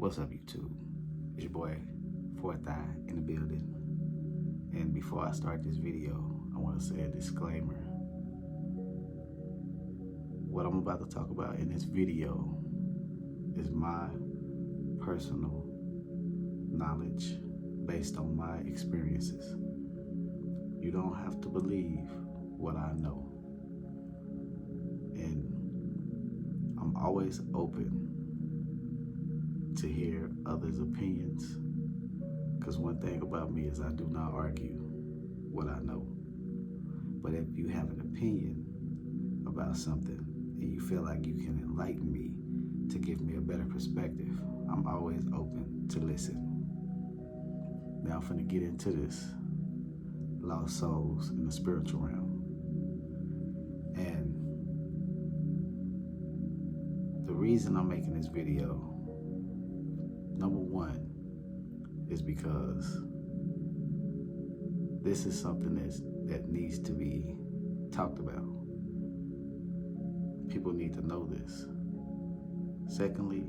What's up, YouTube? It's your boy, Fourth Eye, in the building. And before I start this video, I want to say a disclaimer. What I'm about to talk about in this video is my personal knowledge based on my experiences. You don't have to believe what I know. And I'm always open to hear others' opinions, because one thing about me is I do not argue what I know. But if you have an opinion about something and you feel like you can enlighten me to give me a better perspective, I'm always open to listen. Now I'm finna get into this lost souls in the spiritual realm. And the reason I'm making this video, number one, is because this is something that needs to be talked about. People need to know this. Secondly,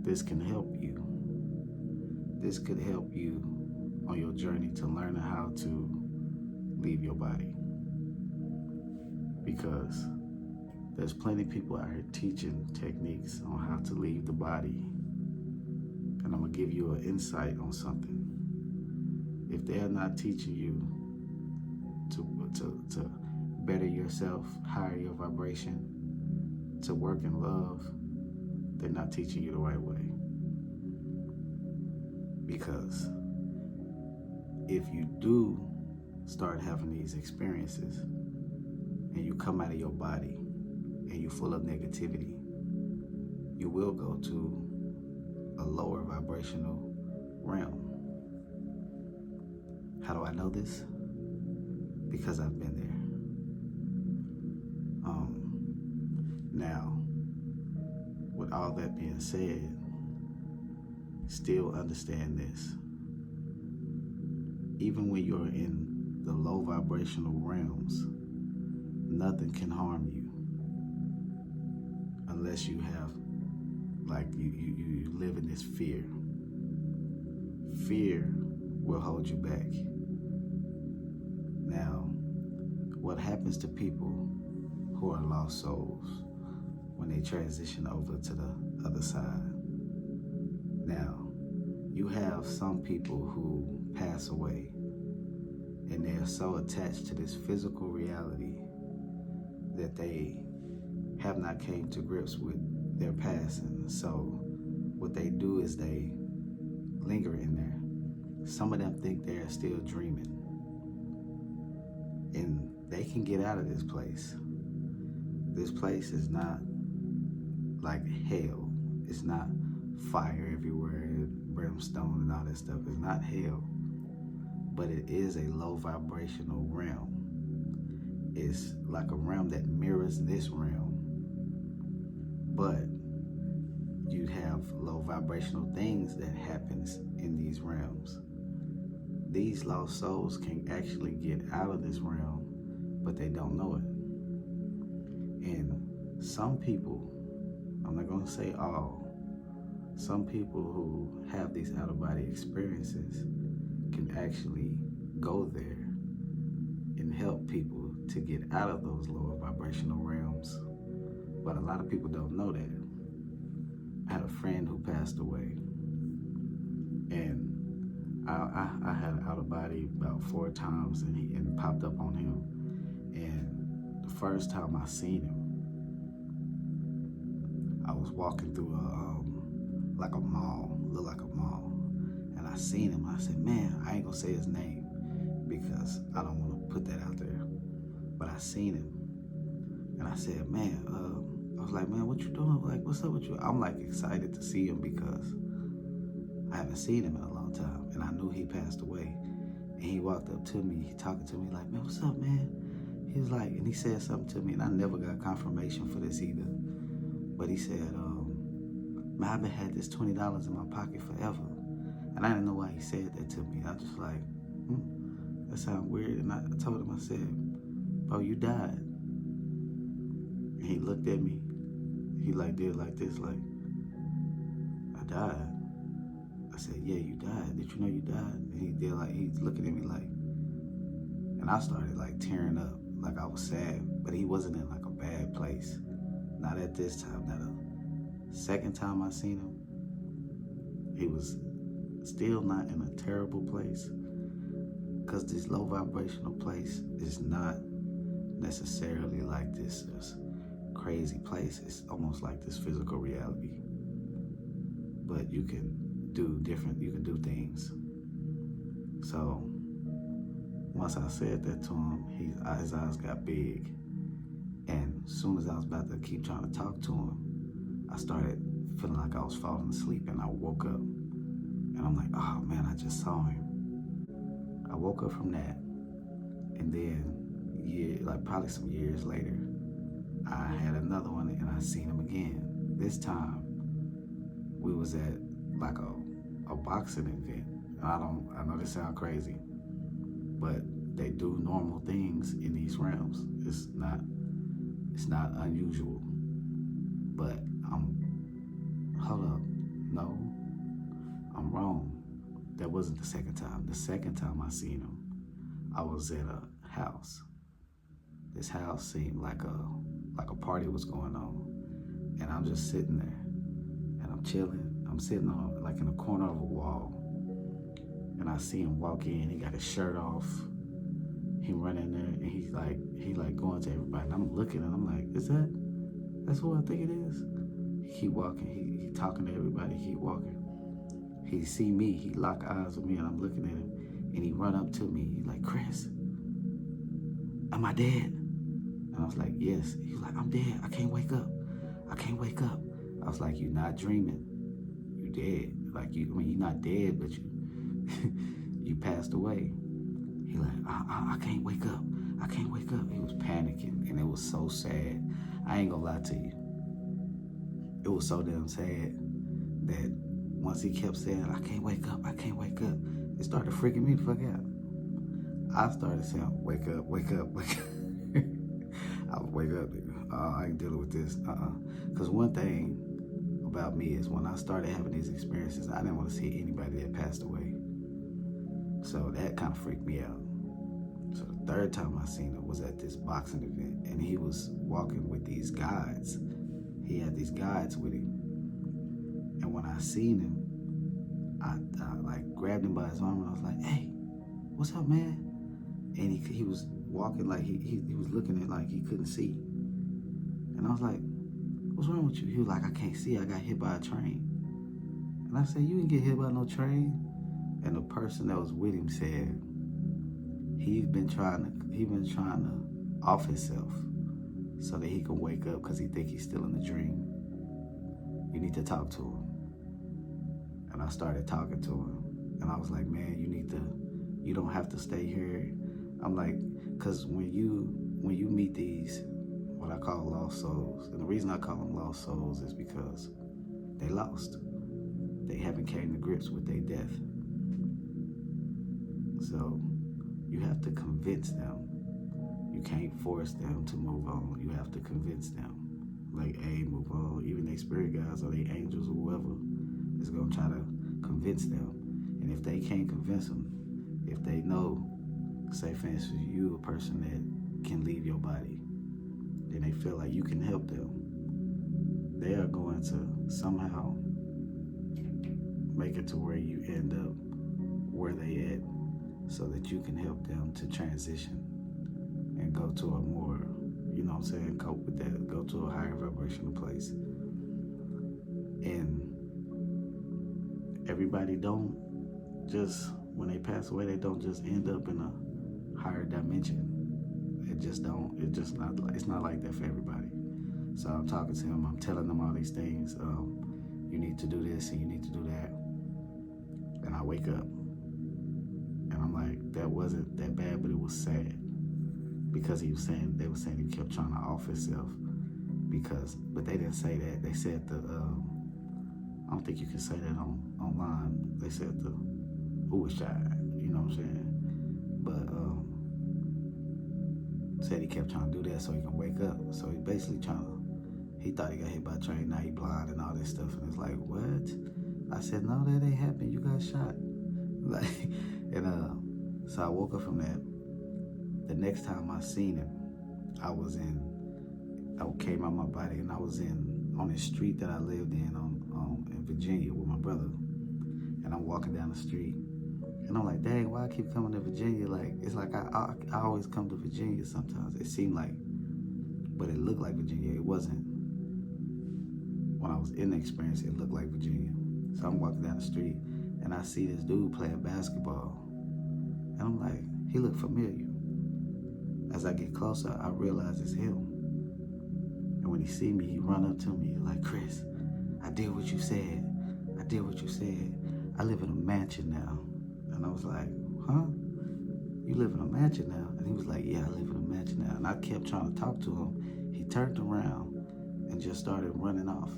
this can help you. This could help you on your journey to learning how to leave your body. Because there's plenty of people out here teaching techniques on how to leave the body. And I'm gonna give you an insight on something. If they're not teaching you to better yourself, higher your vibration, to work in love, they're not teaching you the right way. Because if you do start having these experiences and you come out of your body and you're full of negativity, you will go to a lower vibrational realm. How do I know this? Because I've been there. Now, with all that being said, still understand this. Even when you're in the low vibrational realms, nothing can harm you unless you have, like, you live in this fear. Fear will hold you back. Now, what happens to people who are lost souls when they transition over to the other side? Now, you have some people who pass away and they're so attached to this physical reality that they have not came to grips with their passing. So what they do is they linger in there. Some of them think they're still dreaming, and they can get out of this place. This place is not like hell. It's not fire everywhere, brimstone and all that stuff. It's not hell, but it is a low vibrational realm. It's like a realm that mirrors this realm, but you have low vibrational things that happens in these realms. These lost souls can actually get out of this realm, but they don't know it. And some people, I'm not going to say all, some people who have these out-of-body experiences can actually go there and help people to get out of those lower vibrational realms. But a lot of people don't know that. I had a friend who passed away, and I had an out-of-body about 4 times, and it popped up on him. And the first time I seen him, I was walking through like a mall, looked like a mall, and I seen him. I said, man, I ain't gonna say his name because I don't want to put that out there, but I seen him, and I said, man, I was like, man, what you doing? Like, what's up with you? I'm like excited to see him because I haven't seen him in a long time, and I knew he passed away. And he walked up to me, he talking to me like, man, what's up, man? He was like, and he said something to me, and I never got confirmation for this either. But he said, man, I've been had this $20 in my pocket forever. And I didn't know why he said that to me. I was just like, that sounds weird. And I told him, I said, bro, you died. And he looked at me. He like did like this, like, died. I said, yeah, you died. Did you know you died? And he did, like, he's looking at me like, and I started like tearing up, like I was sad, but he wasn't in like a bad place. Not at this time. Now the second time I seen him, he was still not in a terrible place, because this low vibrational place is not necessarily like this crazy place. It's almost like this physical reality, but you can do things. So once I said that to him, his eyes got big, and as soon as I was about to keep trying to talk to him, I started feeling like I was falling asleep, and I woke up, and I'm like, oh man, I just saw him. I woke up from that, and then probably some years later, I had another one, and I seen him again. This time, we was at like a boxing event. I know this sounds crazy, but they do normal things in these realms. It's not unusual. But hold up, no, I'm wrong. That wasn't the second time. The second time I seen him, I was at a house. This house seemed like a party was going on, and I'm just sitting there, and I'm chilling. I'm sitting on like in a corner of a wall, and I see him walk in. He got his shirt off. He run in there, and he like going to everybody. And I'm looking, and I'm like, that's who I think it is? He keep walking. He talking to everybody. He keep walking. He see me. He lock eyes with me, and I'm looking at him, and he run up to me. He like, Chris, am I dead? And I was like, yes. He was like, I'm dead. I can't wake up. I can't wake up. I was like, you're not dreaming. You dead. Like, you're not dead, but you passed away. He like, I can't wake up. I can't wake up. He was panicking, and it was so sad. I ain't gonna lie to you. It was so damn sad that once he kept saying, I can't wake up, I can't wake up, it started freaking me the fuck out. I started saying, wake up, wake up, wake up. I would wake up, I ain't dealing with this, Because one thing about me is when I started having these experiences, I didn't want to see anybody that passed away. So that kind of freaked me out. So the third time I seen him was at this boxing event, and he was walking with these guides. He had these guides with him. And when I seen him, I like grabbed him by his arm, and I was like, hey, what's up, man? And he was walking like he was looking at like he couldn't see. And I was like, what's wrong with you? He was like, I can't see, I got hit by a train. And I said, you didn't get hit by no train. And the person that was with him said, he's been trying to off himself so that he can wake up because he think he's still in the dream. You need to talk to him. And I started talking to him, and I was like, man, you don't have to stay here. I'm like, because when you meet these, what I call lost souls, and the reason I call them lost souls is because they lost. They haven't came to grips with their death. So you have to convince them. You can't force them to move on. You have to convince them. Like, hey, move on. Even their spirit guides or their angels or whoever is going to try to convince them. And if they can't convince them, if they know, say for instance, you a person that can leave your body, then they feel like you can help them, they are going to somehow make it to where you end up where they at, so that you can help them to transition and go to a more, you know what I'm saying, cope with that, go to a higher vibrational place. And everybody don't just, when they pass away, they don't just end up in a higher dimension. It's not like that for everybody. So I'm talking to him, I'm telling them all these things. You need to do this and you need to do that. And I wake up and I'm like, that wasn't that bad, but it was sad. Because they were saying he kept trying to off himself. But they didn't say that. They said I don't think you can say that online. They said the suicide, you know what I'm saying? But said he kept trying to do that so he can wake up. So he basically he thought he got hit by a train, now he blind and all this stuff. And it's like, what? I said, no, that ain't happened. You got shot. Like, and so I woke up from that. The next time I seen him, I came out my body, and I was on the street that I lived in Virginia with my brother. And I'm walking down the street, and I'm like, dang, why I keep coming to Virginia? Like, it's like I always come to Virginia sometimes. It seemed like, but it looked like Virginia. It wasn't. When I was in the experience, it looked like Virginia. So I'm walking down the street, and I see this dude playing basketball. And I'm like, he looked familiar. As I get closer, I realize it's him. And when he see me, he run up to me like, Chris, I did what you said. I did what you said. I live in a mansion now. And I was like, huh? You live in a mansion now? And he was like, yeah, I live in a mansion now. And I kept trying to talk to him. He turned around and just started running off.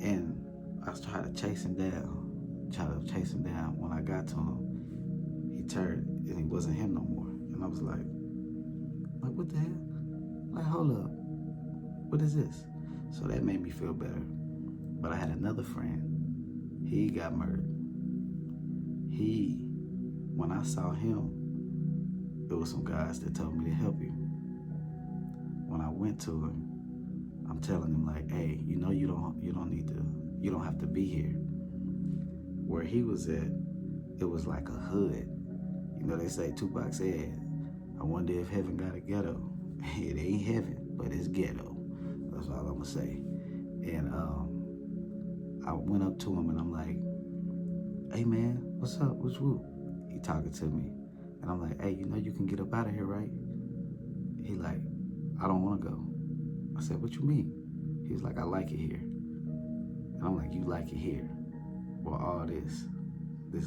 And I tried to chase him down. When I got to him, he turned and he wasn't him no more. And I was like, what the hell? Like, hold up. What is this? So that made me feel better. But I had another friend. He got murdered. When I saw him, there was some guys that told me to help him. When I went to him, I'm telling him like, hey, you don't have to be here. Where he was at, it was like a hood. You know, they say Tupac said, I wonder if heaven got a ghetto. It ain't heaven, but it's ghetto. That's all I'm gonna say. And I went up to him and I'm like, hey man, what's up? What's whoop? He talking to me. And I'm like, hey, you can get up out of here, right? He like, I don't wanna go. I said, what you mean? He was like, I like it here. And I'm like, you like it here? Well, all this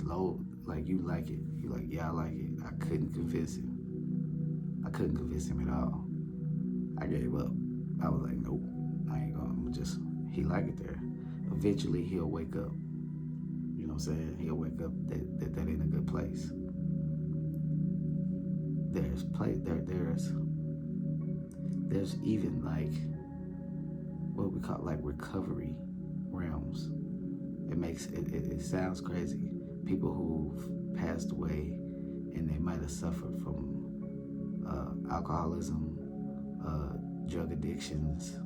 load, like, you like it? He like, yeah, I like it. I couldn't convince him. At all. I gave up. I was like, nope, I ain't gonna he like it there. Eventually he'll wake up. You know what I'm saying? He'll wake up that ain't a good place. There's even like what we call like recovery realms. It sounds crazy. People who've passed away and they might have suffered from alcoholism, drug addictions,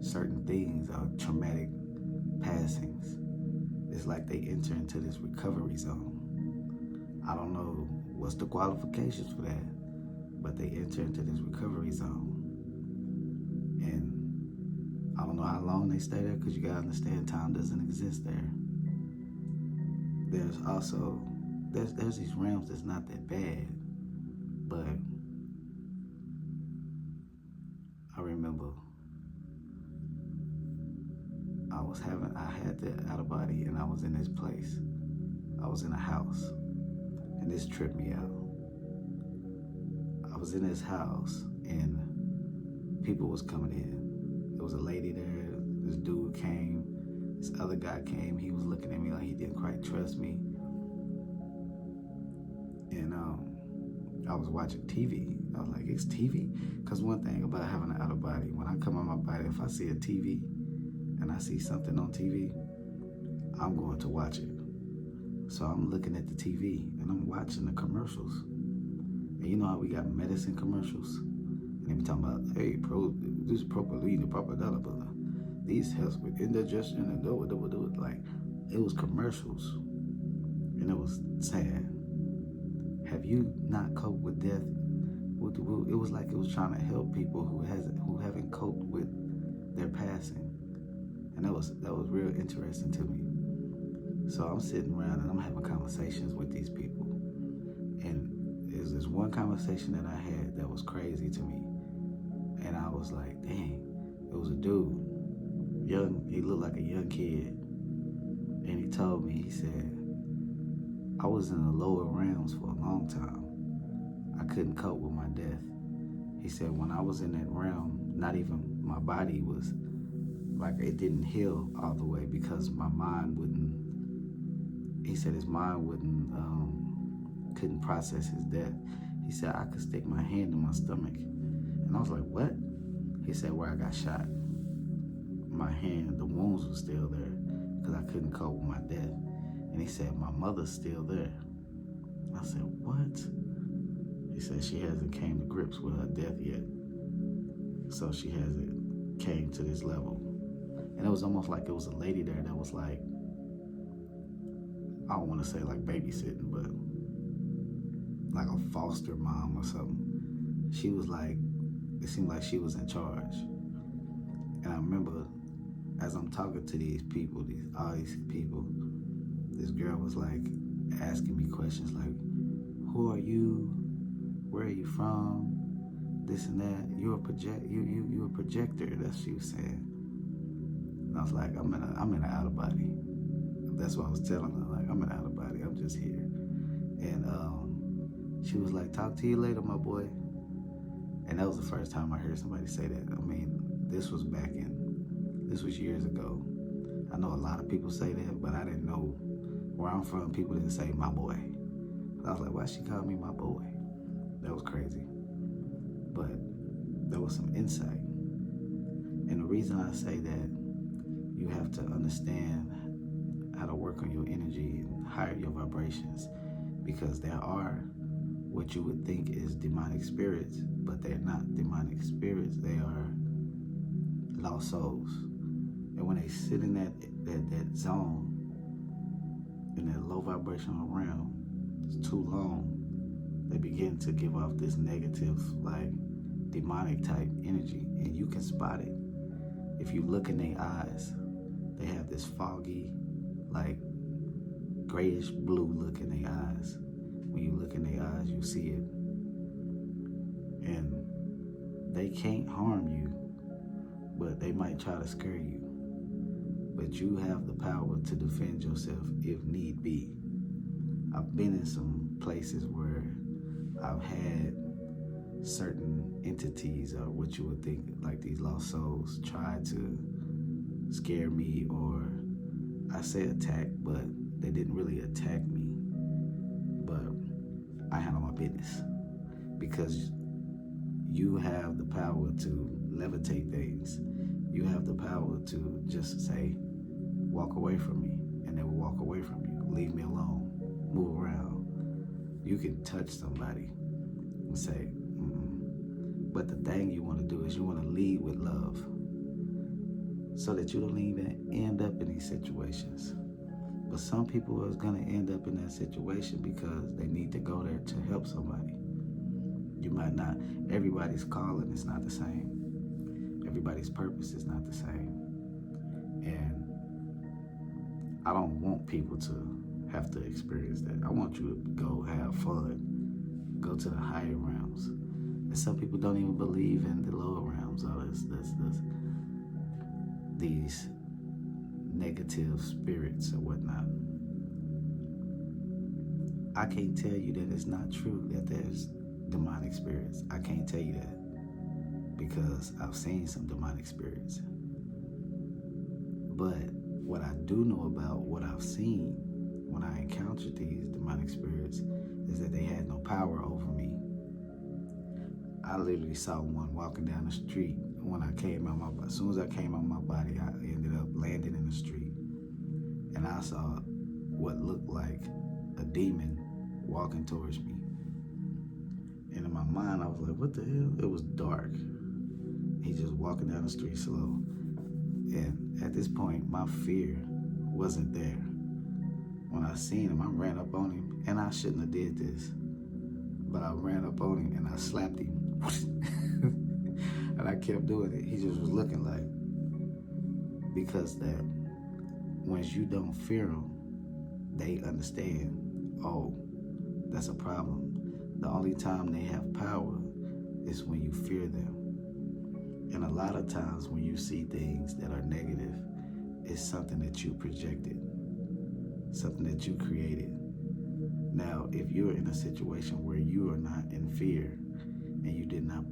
certain things, traumatic passings. It's like they enter into this recovery zone. I don't know what's the qualifications for that, but they enter into this recovery zone. And I don't know how long they stay there, because you gotta understand time doesn't exist there. There's also, there's these realms that's not that bad, but I remember I had the out of body, and I was in this place. I was in a house, and this tripped me out. I was in this house, and people was coming in. There was a lady there. This dude came. This other guy came. He was looking at me like he didn't quite trust me. And I was watching TV. I was like, it's TV? Because one thing about having an out of body, when I come out my body, if I see a TV and I see something on TV, I'm going to watch it. So I'm looking at the TV and I'm watching the commercials. And you know how we got medicine commercials? And they be talking about, hey, this propylene, the propaganda, these helps with indigestion and do it. Like, it was commercials. And it was sad. Have you not coped with death? It was like it was trying to help people who haven't coped with their passing. And that was real interesting to me. So I'm sitting around and I'm having conversations with these people. And there's this one conversation that I had that was crazy to me. And I was like, dang, it was a dude, young, he looked like a young kid. And he told me, he said, I was in the lower realms for a long time. I couldn't cope with my death. He said, when I was in that realm, not even my body was, like, it didn't heal all the way because my mind wouldn't, he said his mind couldn't process his death. He said, I could stick my hand in my stomach. And I was like, what? He said, where I got shot. my hand, the wounds were still there because I couldn't cope with my death. And he said, my mother's still there. I said, what? He said she hasn't came to grips with her death yet. So she hasn't came to this level. And it was almost like it was a lady there that was like, I don't want to say like babysitting, but like a foster mom or something. She was like, it seemed like she was in charge. And I remember as I'm talking to these people, all these people, this girl was like asking me questions like, who are you? Where are you from? This and that. You're a projector. That's what she was saying. And I was like, I'm in an out of body. That's what I was telling her. Like, I'm in an out of body. I'm just here. And she was like, talk to you later, my boy. And that was the first time I heard somebody say that. I mean, this was years ago. I know a lot of people say that, but I didn't know where I'm from. People didn't say my boy. I was like, why she called me my boy? That was crazy. But there was some insight. And the reason I say that, you have to understand how to work on your energy and higher your vibrations, because there are what you would think is demonic spirits, but they're not demonic spirits. They are lost souls. And when they sit in that zone, in that low vibrational realm, it's too long, they begin to give off this negative, like demonic type energy, and you can spot it. If you look in their eyes, they have this foggy, like grayish blue look in their eyes. When you look in their eyes, you see it. And they can't harm you, but they might try to scare you. But you have the power to defend yourself if need be. I've been in some places where I've had certain entities, or what you would think like these lost souls, try to scare me, or I say attack, but they didn't really attack me. But I handle my business, because you have the power to levitate things. You have the power to just say, walk away from me, and they will walk away from you. Leave me alone. Move around. You can touch somebody and say, but the thing you want to do is you want to lead with love, so that you don't even end up in these situations. But some people are going to end up in that situation because they need to go there to help somebody. You might not, everybody's calling is not the same. Everybody's purpose is not the same. And I don't want people to have to experience that. I want you to go have fun, go to the higher realms. And some people don't even believe in the lower realms, or these negative spirits or whatnot. I can't tell you that it's not true that there's demonic spirits. I can't tell you that, because I've seen some demonic spirits. But what I do know about what I've seen when I encountered these demonic spirits is that they had no power over me. I literally saw one walking down the street when I came out my body. As soon as I came out my body, I ended up landing in the street. And I saw what looked like a demon walking towards me. And in my mind, I was like, what the hell? It was dark. He's just walking down the street slow. And at this point, my fear wasn't there. When I seen him, I ran up on him, and I shouldn't have did this, but I ran up on him and I slapped him. And I kept doing it. He just was looking like, because that once you don't fear them, they understand, oh, that's a problem. The only time they have power is when you fear them. And a lot of times when you see things that are negative, it's something that you projected, something that you created. Now, if you're in a situation where you are not in fear and you did not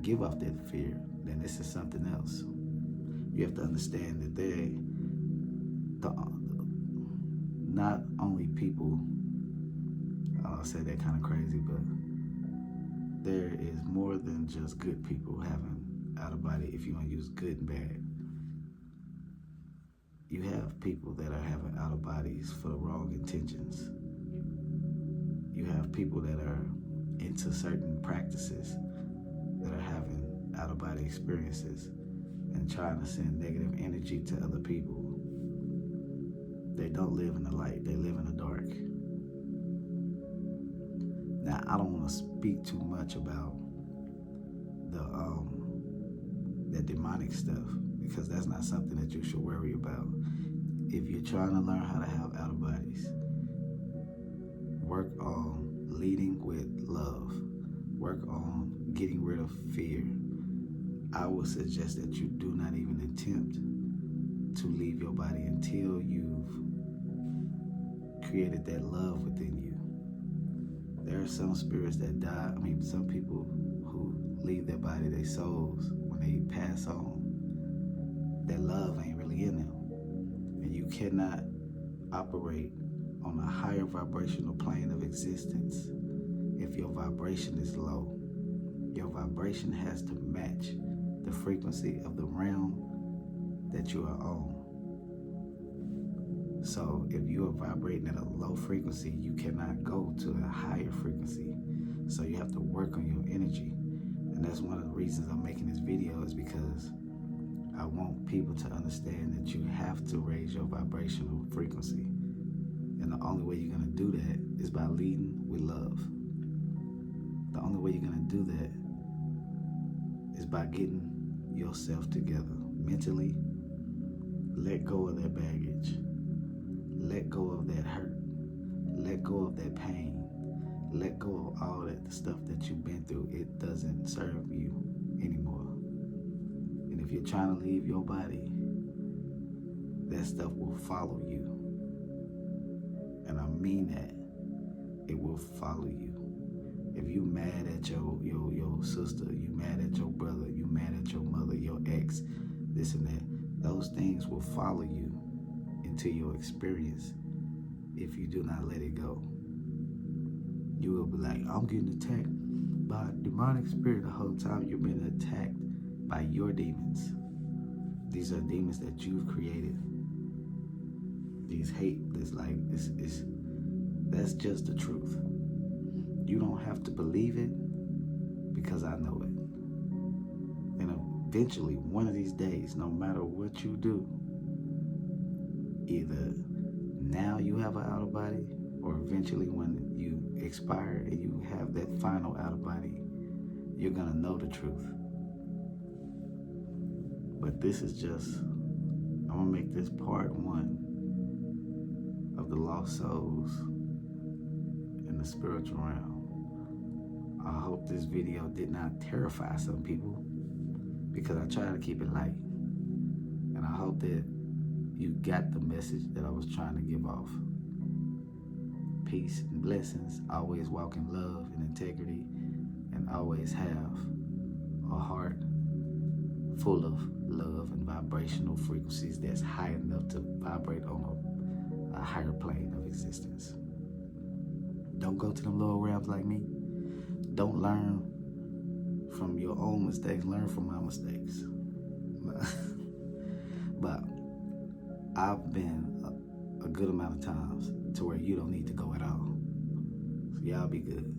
give off that fear, then this is something else. You have to understand that not only people, I'll say that kind of crazy, but there is more than just good people having out-of-body about it if you want to use good and bad. You have people that are having out of bodies for the wrong intentions. You have people that are into certain practices that are having out of body experiences and trying to send negative energy to other people. They don't live in the light, they live in the dark. Now, I don't want to speak too much about the demonic stuff, because that's not something that you should worry about. If you're trying to learn how to have out of bodies, work on leading with love. Work on getting rid of fear. I would suggest that you do not even attempt to leave your body until you've created that love within you. There are some spirits that die. Some people who leave their body, their souls, when they pass on, that love ain't really in them. And you cannot operate on a higher vibrational plane of existence if your vibration is low. Your vibration has to match the frequency of the realm that you are on. So if you are vibrating at a low frequency, you cannot go to a higher frequency. So you have to work on your energy. And that's one of the reasons I'm making this video, is because I want people to understand that you have to raise your vibrational frequency. And the only way you're going to do that is by leading with love. The only way you're going to do that is by getting yourself together mentally. Let go of that baggage. Let go of that hurt. Let go of that pain. Let go of all that stuff that you've been through. It doesn't serve you anymore. And if you're trying to leave your body, that stuff will follow you. And I mean that. It will follow you. If you mad at your sister, you mad at your brother, you mad at your mother, your ex, this and that, those things will follow you into your experience if you do not let it go. You will be like, I'm getting attacked by a demonic spirit. The whole time you've been attacked by your demons. These are demons that you've created. These hate, that's just the truth. You don't have to believe it, because I know it. And eventually, one of these days, no matter what you do, either now you have an out of body, or eventually when you expire and you have that final out of body, you're gonna know the truth. But this is just, I'm gonna make this part 1 of the lost souls in the spiritual realm. I hope this video did not terrify some people, because I try to keep it light. And I hope that you got the message that I was trying to give off. Peace and blessings. Always walk in love and integrity, and always have a heart full of love and vibrational frequencies that's high enough to vibrate on a higher plane of existence. Don't go to them lower realms like me. Don't learn from your own mistakes. Learn from my mistakes. But I've been a good amount of times to where you don't need to go at all. So y'all be good.